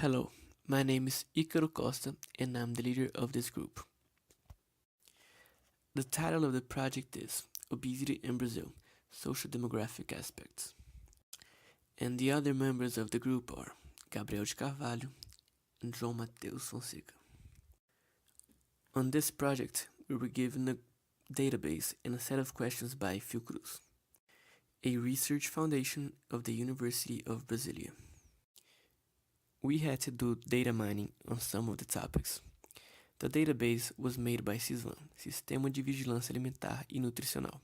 Hello, my name is Icaro Costa and I'm the leader of this group. The title of the project is Obesity in Brazil, Social Demographic Aspects. And the other members of the group are Gabriel de Carvalho and João Mateus Fonseca. On this project, we were given a database and a set of questions by Fiocruz, a research foundation of the University of Brasília. We had to do data mining on some of the topics. The database was made by Sistemas de Vigilância Alimentar e Nutricional,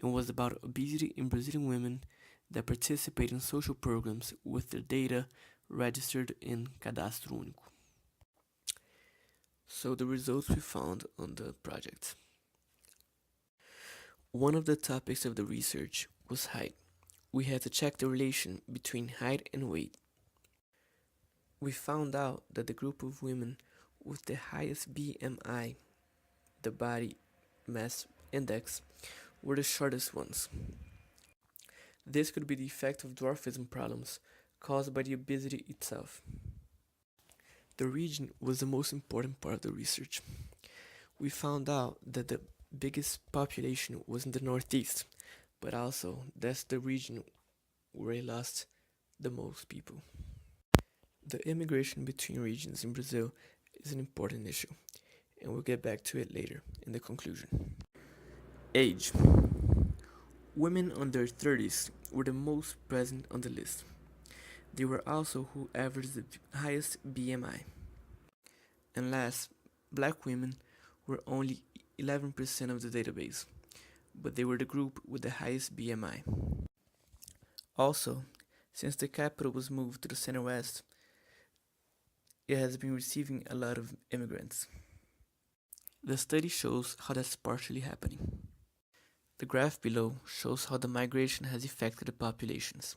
and was about obesity in Brazilian women that participate in social programs with their data registered in Cadastro Único. So the results we found on the project. One of the topics of the research was height. We had to check the relation between height and weight. We found out that the group of women with the highest BMI, the body mass index, were the shortest ones. This could be the effect of dwarfism problems caused by the obesity itself. The region was the most important part of the research. We found out that the biggest population was in the Northeast, but also that's the region where it lost the most people. The immigration between regions in Brazil is an important issue, and we'll get back to it later in the conclusion. Age. Women under 30s were the most present on the list. They were also who averaged the highest BMI. And last, black women were only 11% of the database, but they were the group with the highest BMI. Also, since the capital was moved to the center-west, it has been receiving a lot of immigrants. The study shows how that's partially happening. The graph below shows how the migration has affected the populations,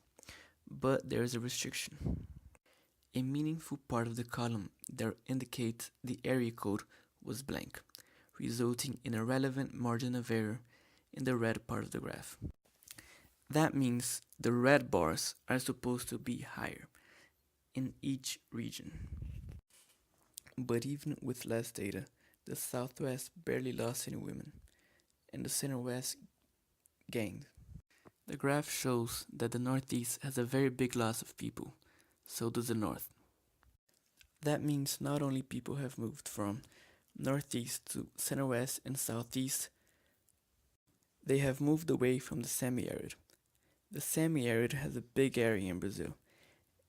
but there is a restriction. A meaningful part of the column that indicates the area code was blank, resulting in a relevant margin of error in the red part of the graph. That means the red bars are supposed to be higher in each region. But even with less data, the Southwest barely lost any women, and the Center-West gained. The graph shows that the Northeast has a very big loss of people, so does the North. That means not only people have moved from Northeast to Center-West and Southeast, they have moved away from the semi-arid. The semi-arid has a big area in Brazil,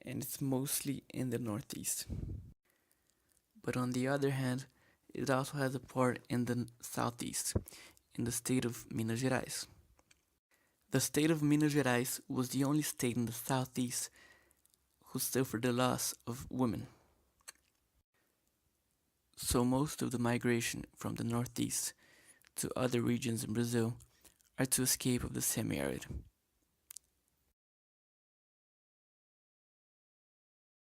and it's mostly in the Northeast. But on the other hand, it also has a part in the Southeast, in the state of Minas Gerais. The state of Minas Gerais was the only state in the Southeast who suffered the loss of women. So most of the migration from the Northeast to other regions in Brazil are to escape of the semi-arid,